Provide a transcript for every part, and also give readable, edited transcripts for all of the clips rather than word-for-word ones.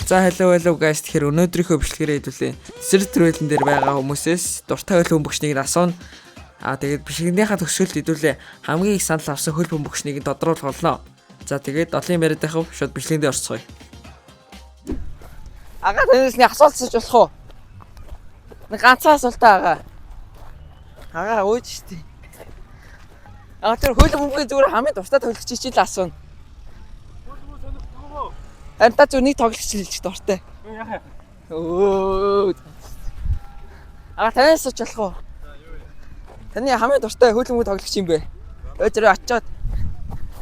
За hello guys, тэгэхээр өнөөдрийнхөө бичлэгээр хэдүүлээ. Цэцэрлэг төрөлн дээр байгаа хүмүүсээс дуртай хөл бөмбөгчнийг асууна. Тэгээд бичлэгнийхаа төгсгөлд хэдүүлээ хамгийн их санал авсан хөл бөмбөгчнийг тодруулах болно. За тэгээд долын яриад байхав шууд бичлэгэн дээр орцгоё. Ага танаас нэг асуулт асууж болох уу? Нэг ганцхан асуултаа ага ууж штий. Тэр хөл бөмбөгийн зүгээр хамгийн дуртай тоглогч чи л асууна. Та зөв нэг тоглогч хэлж дуртай. Яхаа. Өө. Танаас ч болох уу? Таны хамгийн дуртай хөл бөмбөг тоглогч юм бэ? Өдөр очиод.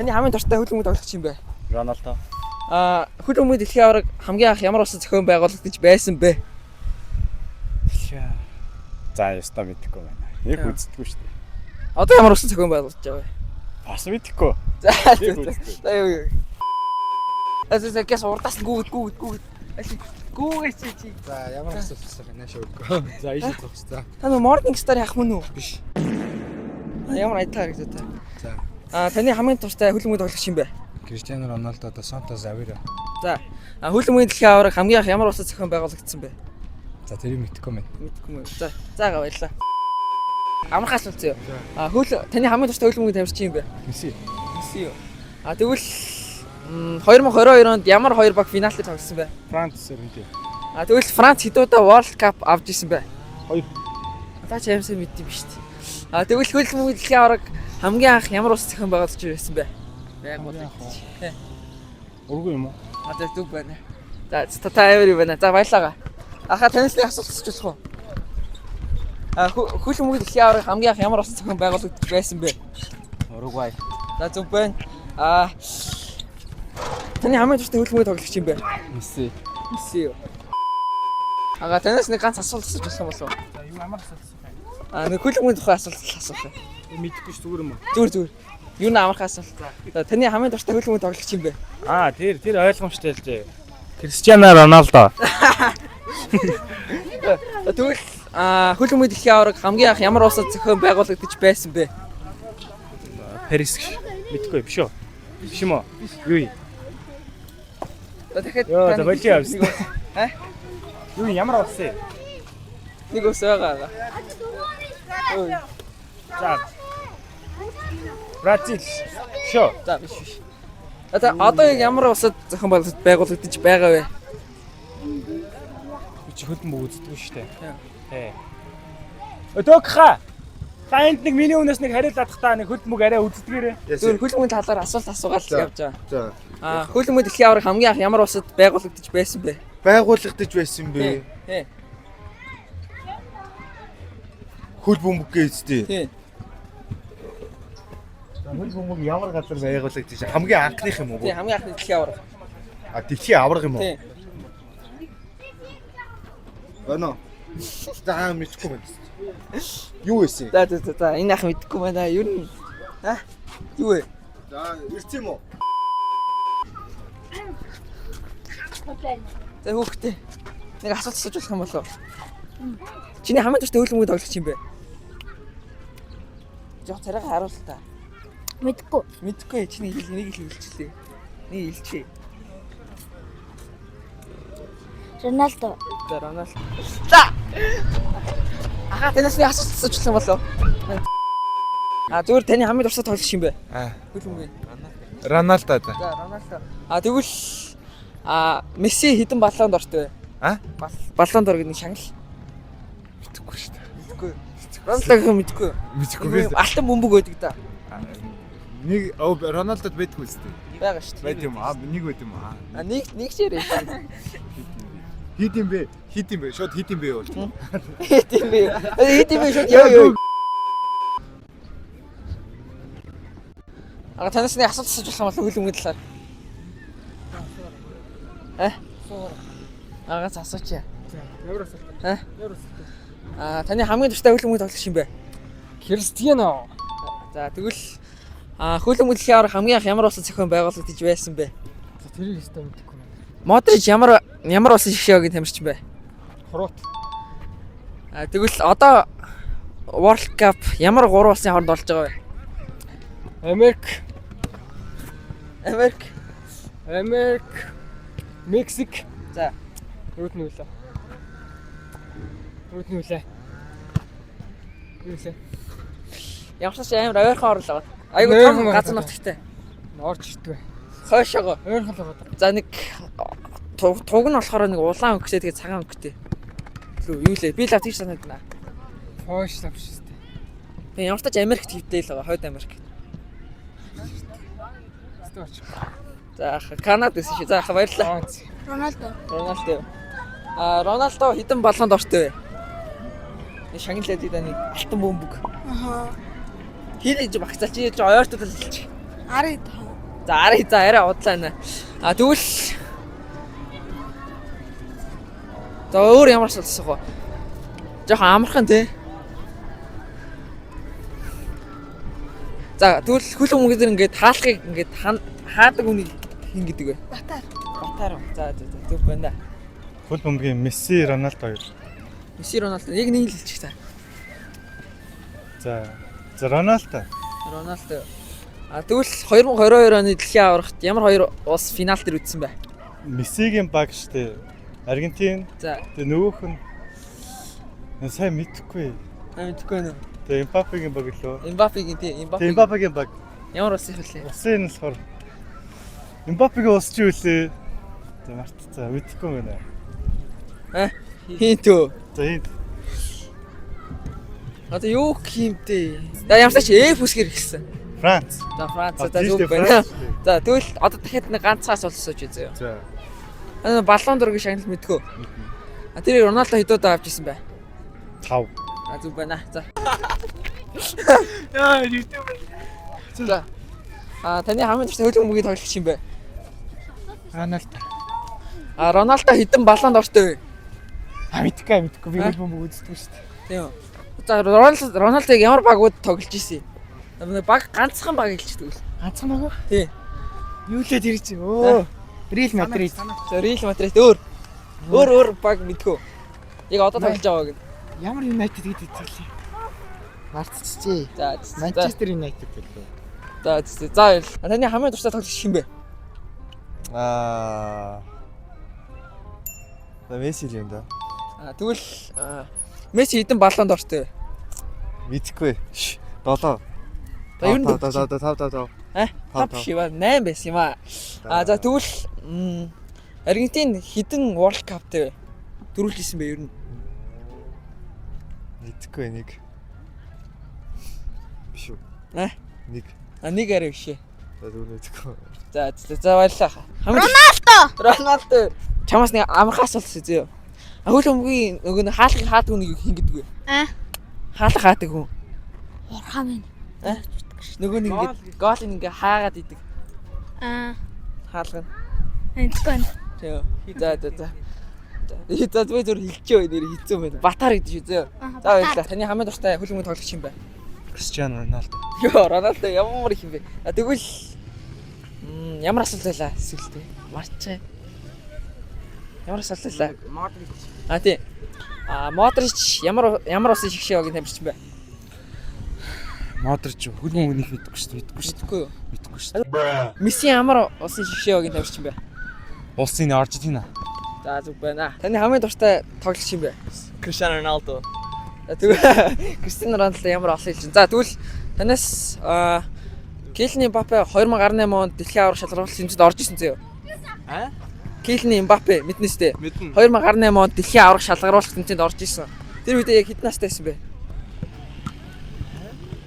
Таны хамгийн дуртай хөл бөмбөг тоглогч юм бэ? Роналдо. Хөл бөмбөг дэлхийн аварга хамгийн анх ямар улсын зохион байгуулагдаж байсан бэ? За яста мэдэхгүй байна. Яг үздэггүй шүү дээ. Одоо ямар улсын зохион байгуулагдаж байгаа вэ? Бас мэдэхгүй. За юу. Асуусан гэс урдаас гүгд. Гүгээс чи. За ямар асуулт байна шүүгөө. За ийш зогс за. Та нөө Morning Star яах мөн үү? Биш. Ямар айтаа гэж та. За. Таны хамгийн дуртай хөл бөмбөг тоглогч юм бэ? Криштиано Роналдо да Сантос Авиро. За. Хөл бөмбөгийн дэлхийн аварга хамгийн анх ямар улсын зохион байгуулагдсан бэ? За тэрийг мэдэхгүй байна. Мэдгүй мөн. За баярлаа. Амархан асуулт зөө. Таны хамгийн дуртай хөл бөмбөгийн тамирчин юм бэ? Месси. Месси юу? Тэгвэл 2022 онд ямар хоёр баг финалд тоглосон бэ? Франц сэрэнтэй. Тэгвэл Франц хэд удаа World Cup авч ирсэн бэ? 2. Та ч ямарсаа мэддэм биш үү? Тэгвэл хөл бөмбөгийн дэлхийн аварга хамгийн анх ямар улс зохион байгуулж байсан бэ? Ургүй юм уу? Зүг байна. За та авир байна. За баярлаа. Танаас нэг асуулт асууж болох уу? Хөл бөмбөгийн дэлхийн аварга хамгийн анх ямар улс зохион байгуулагдаж байсан бэ? Уругвай. За зүг байна. Таны хамгийн дуртай хөл бөмбөгийн тоглогч юм бэ? Месси. Месси юу? Танаас нэг ганц асуулт асууж болох юм болов уу? За юу амар асуулт асуух. Нэг хөл бөмбөгийн тухай асуулт асуух юм. Мэдэхгүй ш зүгээр юм уу? Зүгээр. Юу н амархан асуулт. Таны хамгийн дуртай хөл бөмбөгийн тоглогч юм бэ? Тэр ойлгомжтой л дээ. Криштиано Роналдо. Тэгвэл хөл бөмбөгийн дэлхийн аварга хамгийн анх ямар улсад зохион байгуулагдаж байсан бэ? Парис гэж. Мэдэхгүй биш үү? Биш юм уу? Юу? Дахиад За болио авс. Юу ямар улс вэ? Нэг ус байгаа. За. Бразил. Шо. За биш. Одоо яг ямар улсад зохион байгуулагдаж байгаа вэ? Чи хөлбөмбөг үздэггүй шүү дээ. Өдөгха. Та энд нэг миний өмнөөс нэг хариулт адах та нэг хөлбөмбөг арай үздэгээрээ. Зөвхөн хөл бөмбөгийн талаар асуулт асуугаад явж байгаа. За. Хөл бөмбөгийн дэлхийн аварга хамгийн анх ямар улсад байгуулагдаж байсан бэ? Байгуулагдаж байсан бэ? Хөл бөмбөг гэжтэй. Тийм. Хөл бөмбөг ямар газар байгуулагдаж хамгийн анхных юм уу? Тийм хамгийн анхны дэлхийн аварга. Дэлхийн аварга юм уу? Тийм. Бано. За мэдхгүй байна. Юу вэ? За энэ ах мэдхгүй байна. Юу нь? Юу вэ? За ирц юм уу? За хүүхдээ. Нэг асуулт асууж болох юм болов уу? Чиний хамгийн дуртай хөл бөмбөгийн тоглогч юм бэ? Жоо царайгаа харуул та. Мэдхгүй. Чиний нэг хэл хэлчихлээ. Нэг хэлчихье. Роналдо. За Роналдо. За. Танаас нэг асуулт асууж болох юм болов уу? Зүгээр таны хамгийн дуртай тоглогч юм бэ? Хөл бөмбөгийн. Роналдо да. За Роналдо. Тэгвэл Месси хэдэн баллонд ортой вэ? Баллонд ор гэдэг шагнал. Мэдхгүй шүү дээ. Мэдгүй. Роналдог мэдгүй. Мэдхгүй. Алтан бөмбөг байдаг да. Нэг Роналдод байдгүй шүү дээ. Байгаа шүү дээ. Байд юм аа нэг байд юм аа. Нэг ч ярэ. Хит юм бэ? Шууд хит юм бэ бол. Хит юм бэ шууд ёо. Танаас нэг асуулт асууж болох юм бол хөл бөмбөгийн талаар. Агаас асууч яа. Ямар асуулт? Таны хамгийн дуртай хөл бөмбөгийн тоглогч юм бэ? Криштиано. За тэгвэл хөл бөмбөгийн дэлхийн аварга хамгийн анх ямар улсад зохион байгуулагдаж байсан бэ? Тэрийг өстой мэдэхгүй байна. Модрич ямар улсын шгшээгийн тамирчин бэ? Хорват. Тэгвэл одоо World Cup ямар 3 улсын хооронд болж байгаа вэ? Америк, Мексик, За. Үүд нь үлээ. Үүд нь үлээ. Юу лээ? Ямарч амар ойрхон орлоо. Айгу том газар нутгтай. Орж ирдгүй. Хойшоогоо. Ойрхон л байгаа. За нэг туг нь болохоор нэг улаан өнгөтэй тэгээ цагаан өнгөтэй. Юу лээ? Би л авчих санагдана. Хойш лавш шүү дээ. Тэгээ ямар ч тач Америкт хөвтэй л байгаа. Хойд Америк. Стооч. За Канада гэсэн шиг. За баярлалаа. Роналдо. Роналдо. Роналдо хэдэн баллонд ортой вэ? Энэ шагналаад идэ нэг алтан бөмбөг. Аха. Хийж багцаач чи ойртол хэлчих. 10. За арай удлаа нэ. Тэгвэл за өөр ямар ч болсон гоо. Жохон амархан тий. За тэгвэл хөл өмгөдөр ингээд хаалхыг ингээд хаадаг үнийг хин гэдэг вэ? Батар. За зүг байна. Хөл бөмбөгийн Месси, Роналдо хоёр. Месси, Роналдо яг нэг л хэлчих та. За Роналдо. Роналдо. Тэгвэл 2022 оны дэлхийн аваргад ямар хоёр улс финал дээр үдсэн бэ? Мессигийн баг штэ. Аргентин. За. Тэгээ нөгөөх нь сайн мэдхгүй. Мэдхгүй нэ. Тэгээ Мбаппегийн баг лөө. Мбаппегийн тий. Тэгээ Мбаппегийн баг. Ямар улс хэлээ? Усын нь болохоор Мбаппегийн ус чи үлээ. За мартцаа мэдхгүй байна. Хин төө. За хин. Одоо юу хиймтэй? За ямар ч F үсгэр хэлсэн. Франц. За Франц за зүг байна. За тэгвэл одоо дахиад нэг ганцаас олсооч үзье. За. Баллон дөрөгийн шагнал мэдхүү. Тэр Роналдо хэдүүд авч ирсэн бэ? 5. Зүг байна. За. Яа, YouTube. За. Таны хамгийн дуртай хөл бөмбөгийн тоглогч юм бэ? Роналдо. Роналдо хэдэн баллонд ортой вэ? Мэдхгүй. Би хөл бөмбөг үздэг шүү дээ. Тийм. За Роналдог ямар багууд тоглож ирсэн? Баг ганцхан баг хэлчихдэг л. Ганцхан баг уу? Тий. Юу лээ тэр чинь? Өө. Real Madrid. Real Madrid өөр баг мэдхүү. Яг одоо тоглож байгаа гэнэ. Ямар United гэдэг хэлээ. Мартчихжээ. За Manchester United гэлээ. За таны хамгийн дуртай тоглогч хин бэ? Месси л юм да. Тэгвэл Месси хэдэн баллонд ортой вэ? Мэдхгүй. 7. За ер нь 5. 5 шива 8 байсан юм аа. За тэгвэл Аргентин хэдэн World Cup-тэй вэ? Дөрүүлсэн бэ ер нь? Мэдхгүй нэг. Биш үү? Нэг. Нэг арай биш ээ. За дөрөвдөггүй. За баярлалаа. Роналдо. Чамаас нэг амархаас болсон зөө. Хөл өмгийн нөгөө хаалхыг хаадаг үнийг хин гэдэг вэ? Хаалх хаадаг хүн. Ярхаа минь. Нөгөө нэг ингэ гол ингээ хаагаад идэг. Хаалх нь. Энтхэн. За. За би зөв хэлчихөө нэр хийцэн байна. Батар гэдэг шүү зөө. За баярлалаа. Таны хамгийн дуртай хөл өмгийн тоглогч юм бэ? Кристиано Роналдо. Роналдо ямар их юм бэ? Тэгвэл ямар асуулт байлаа эсвэл марчаа. Ямар асуулт байлаа? Модрич. Тийм. Модрич ямар усын шигшээ багийн тамирчин бэ? Модрич хөл бөмбөгийг мэдхгүй шүү. Мэдхгүй шүү. Месси ямар усын шигшээ багийн тамирчин бэ? Улсын Аржентина. За зүг байна. Таны хамгийн дуртай тоглогч юм бэ? Cristiano Ronaldo. Тэгвэл Кристиано Роналдо ямар олон хэлж. За тэгвэл танаас Килни Мбаппе 2018 онд дэлхийн аварга шалгаруулалт тэмцээнд орж исэн зөө. Килни Мбаппе мэднэ шүү дээ. 2018 онд дэлхийн аварга шалгаруулалт тэмцээнд орж исэн. Тэр үедээ яг хэдэн настай байсан бэ?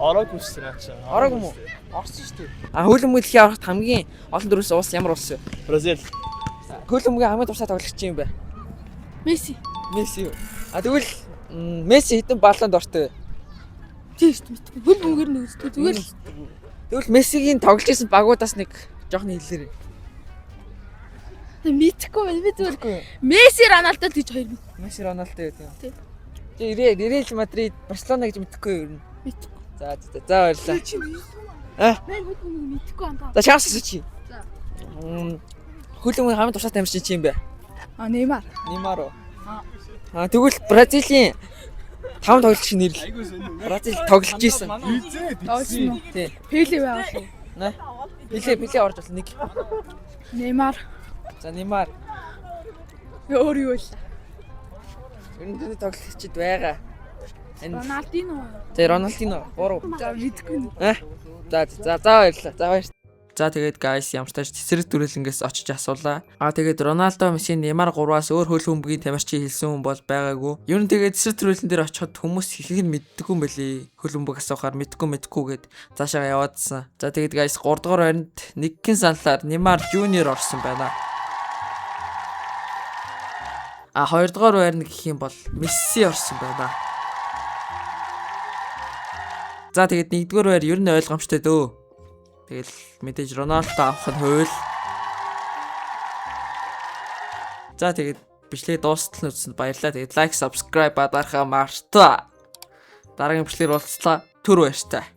Ороогүй шүү дээ. Ороогүй юм уу? Орсон шүү дээ. Хөл өмгийн дэлхийн аваргад хамгийн олон дөрвөөс улс ямар улс вэ? Бразил. Хөл өмгийн хамгийн дуртай тоглогч юм бэ? Месси. Месси. Тэгвэл Месси хэдэн баллонд ортой вэ? Тийм шүү дээ. Хөл бөмбөгээр нь үздэг. Зүгээр л. Тэгвэл Мессигийн тоглож исэн багуудаас нэг жоохон хэлээрэй. Мэдхгүй байна. Би зүгээр Месси, Роналдо гэж хоёр мэд. Месси, Роналдо гэдэг юм. Тийм. Реал Мадрид, Барселона гэж мэдхгүй юу? Мэдхгүй. За баярлалаа. Мен хөл бөмбөгийг мэдхгүй байна. За шаасаа чи. За. Хөл өмгийн хамгийн туршаа тамирчин чи юм бэ? Неймар. Неймар уу? Тэгвэл Бразилийн 5 тоглогч нэрлээ. Бразил тоглож исэн. Тоглосон уу? Тий. Пеле байгаа шүү. Пеле орж болсон нэг. Неймар. За Неймар. Өөр юу вэ? Ер нь тэний тоглогчид байгаа. Роналдино. За Роналдино 3. За мэдгүй. За баярлалаа. За баяр. За тэгээд guys ямар ч тааш цэцэрлэг дүрэлэнгээс очиж асуулаа. Тэгээд Роналдо, Месси, Неймар 3-аас өөр хөл бөмбөгийн тамирчин хэлсэн хүн бол байгаагүй. Ер нь тэгээд цэцэрлэг дүрэлэн дээр очиход хүмүүс хэлхийг нь мэддэггүй юм байлээ. Хөл бөмбөг асуухаар мэдгүй гэд цаашаа яваадсан. За тэгээд guys 3 дугаар байранд нэгэн саналаар Неймар Junior орсон байна. 2 дугаар байрны гэх юм бол Месси орсон байна. За тэгээд 1 дугаар байр ер нь ойлгомжтой дөө. Тэгэл мэдээж Роналдо авах нь хууль. За тэгээд бичлэг дуустал үзсэнд баярлалаа. Тэгээд лайк, subscribe дарахаа мартаа. Дараагийн бичлэгээр уулзлаа. Түр баяртай.